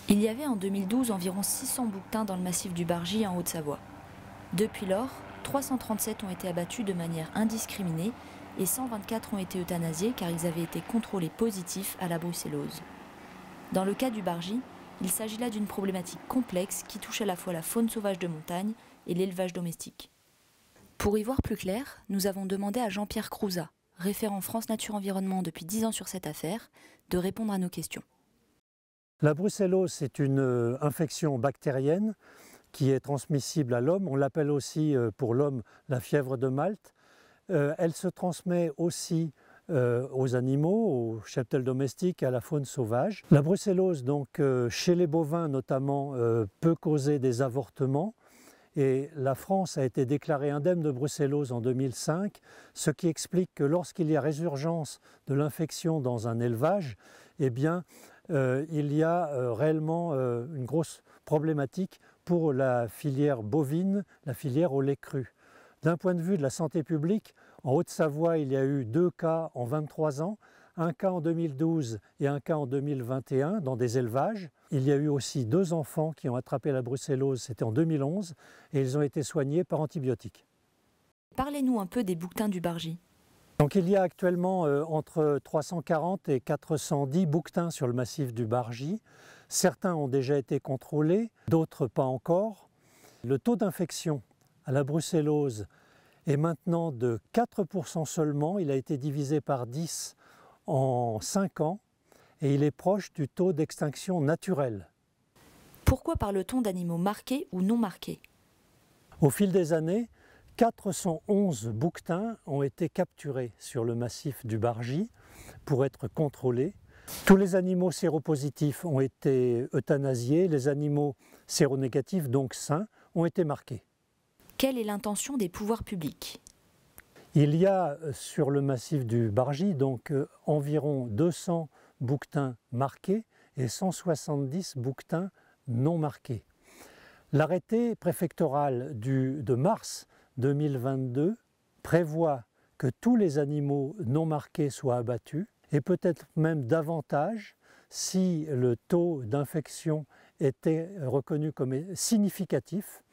Il y avait en 2012 environ 600 bouquetins dans le massif du Bargy en Haute-Savoie. Depuis lors, 337 ont été abattus de manière indiscriminée et 124 ont été euthanasiés car ils avaient été contrôlés positifs à la brucellose. Dans le cas du Bargy, il s'agit là d'une problématique complexe qui touche à la fois la faune sauvage de montagne et l'élevage domestique. Pour y voir plus clair, nous avons demandé à Jean-Pierre Crouzat, référent France Nature Environnement depuis 10 ans sur cette affaire, de répondre à nos questions. La brucellose, c'est une infection bactérienne qui est transmissible à l'homme. On l'appelle aussi pour l'homme la fièvre de Malte. Elle se transmet aussi aux animaux, aux cheptels domestiques et à la faune sauvage. La brucellose, donc, chez les bovins notamment, peut causer des avortements. Et la France a été déclarée indemne de brucellose en 2005, ce qui explique que lorsqu'il y a résurgence de l'infection dans un élevage, eh bien, il y a réellement une grosse problématique pour la filière bovine, la filière au lait cru. D'un point de vue de la santé publique, en Haute-Savoie, il y a eu 2 cas en 23 ans, un cas en 2012 et un cas en 2021 dans des élevages. Il y a eu aussi 2 enfants qui ont attrapé la brucellose, c'était en 2011, et ils ont été soignés par antibiotiques. Parlez-nous un peu des bouquetins du Bargy. Donc il y a actuellement entre 340 et 410 bouquetins sur le massif du Bargy. Certains ont déjà été contrôlés, d'autres pas encore. Le taux d'infection à la brucellose est maintenant de 4% seulement. Il a été divisé par 10 en 5 ans et il est proche du taux d'extinction naturelle. Pourquoi parle-t-on d'animaux marqués ou non marqués? Au fil des années, 411 bouquetins ont été capturés sur le massif du Bargy pour être contrôlés. Tous les animaux séropositifs ont été euthanasiés, les animaux séronégatifs, donc sains, ont été marqués. Quelle est l'intention des pouvoirs publics? Il y a sur le massif du Bargy donc environ 200 bouquetins marqués et 170 bouquetins non marqués. L'arrêté préfectoral de mars 2022 prévoit que tous les animaux non marqués soient abattus et peut-être même davantage si le taux d'infection était reconnu comme significatif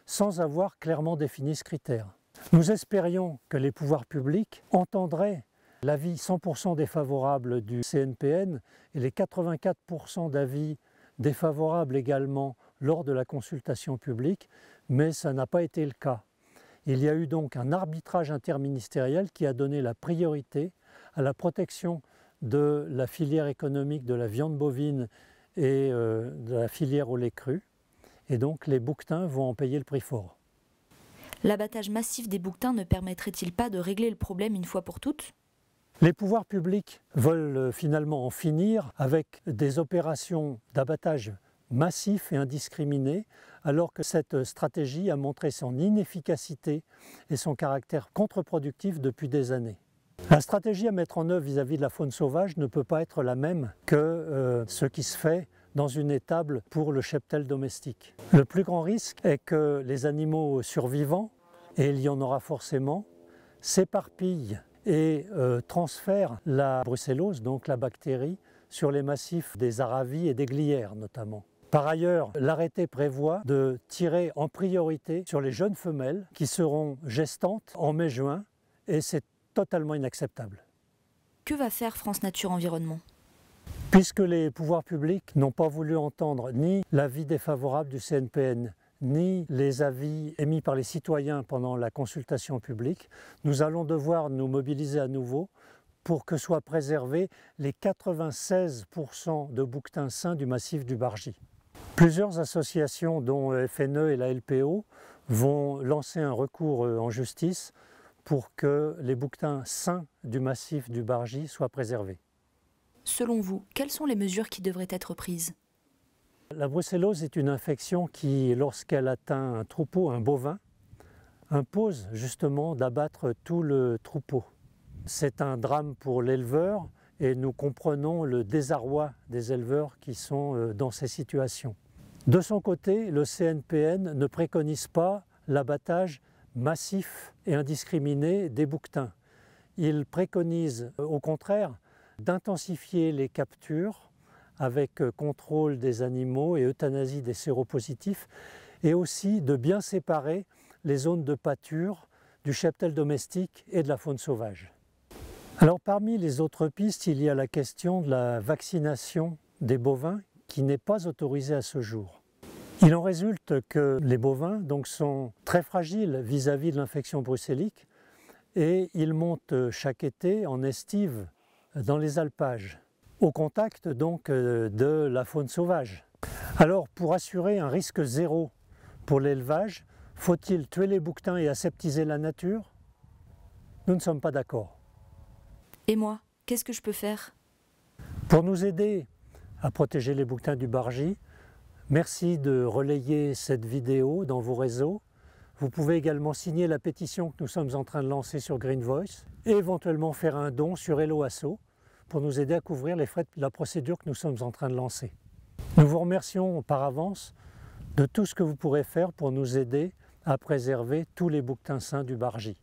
sans avoir clairement défini ce critère. Nous espérions que les pouvoirs publics entendraient l'avis 100% défavorable du CNPN et les 84% d'avis défavorables également lors de la consultation publique, mais ça n'a pas été le cas. Il y a eu donc un arbitrage interministériel qui a donné la priorité à la protection de la filière économique de la viande bovine et de la filière au lait cru. Et donc les bouquetins vont en payer le prix fort. L'abattage massif des bouquetins ne permettrait-il pas de régler le problème une fois pour toutes? Les pouvoirs publics veulent finalement en finir avec des opérations d'abattage massif et indiscriminé, alors que cette stratégie a montré son inefficacité et son caractère contre-productif depuis des années. La stratégie à mettre en œuvre vis-à-vis de la faune sauvage ne peut pas être la même que ce qui se fait dans une étable pour le cheptel domestique. Le plus grand risque est que les animaux survivants, et il y en aura forcément, s'éparpillent et transfèrent la brucellose, donc la bactérie, sur les massifs des aravis et des glières notamment. Par ailleurs, l'arrêté prévoit de tirer en priorité sur les jeunes femelles qui seront gestantes en mai-juin et c'est totalement inacceptable. Que va faire France Nature Environnement? Puisque les pouvoirs publics n'ont pas voulu entendre ni l'avis défavorable du CNPN, ni les avis émis par les citoyens pendant la consultation publique, nous allons devoir nous mobiliser à nouveau pour que soient préservés les 96% de bouquetins sains du massif du Bargy. Plusieurs associations, dont FNE et la LPO, vont lancer un recours en justice pour que les bouquetins sains du massif du Bargy soient préservés. Selon vous, quelles sont les mesures qui devraient être prises? La brucellose est une infection qui, lorsqu'elle atteint un troupeau, un bovin, impose justement d'abattre tout le troupeau. C'est un drame pour l'éleveur et nous comprenons le désarroi des éleveurs qui sont dans ces situations. De son côté, le CNPN ne préconise pas l'abattage massif et indiscriminé des bouquetins. Il préconise au contraire d'intensifier les captures avec contrôle des animaux et euthanasie des séropositifs, et aussi de bien séparer les zones de pâture du cheptel domestique et de la faune sauvage. Alors parmi les autres pistes, il y a la question de la vaccination des bovins qui n'est pas autorisée à ce jour. Il en résulte que les bovins donc, sont très fragiles vis-à-vis de l'infection brucellique et ils montent chaque été en estive dans les alpages, au contact donc de la faune sauvage. Alors pour assurer un risque zéro pour l'élevage, faut-il tuer les bouquetins et aseptiser la nature? Nous ne sommes pas d'accord. Et moi, qu'est-ce que je peux faire? Pour nous aider à protéger les bouquetins du Bargy, merci de relayer cette vidéo dans vos réseaux. Vous pouvez également signer la pétition que nous sommes en train de lancer sur Green Voice et éventuellement faire un don sur Hello Asso pour nous aider à couvrir les frais de la procédure que nous sommes en train de lancer. Nous vous remercions par avance de tout ce que vous pourrez faire pour nous aider à préserver tous les bouquetins sains du Bargy.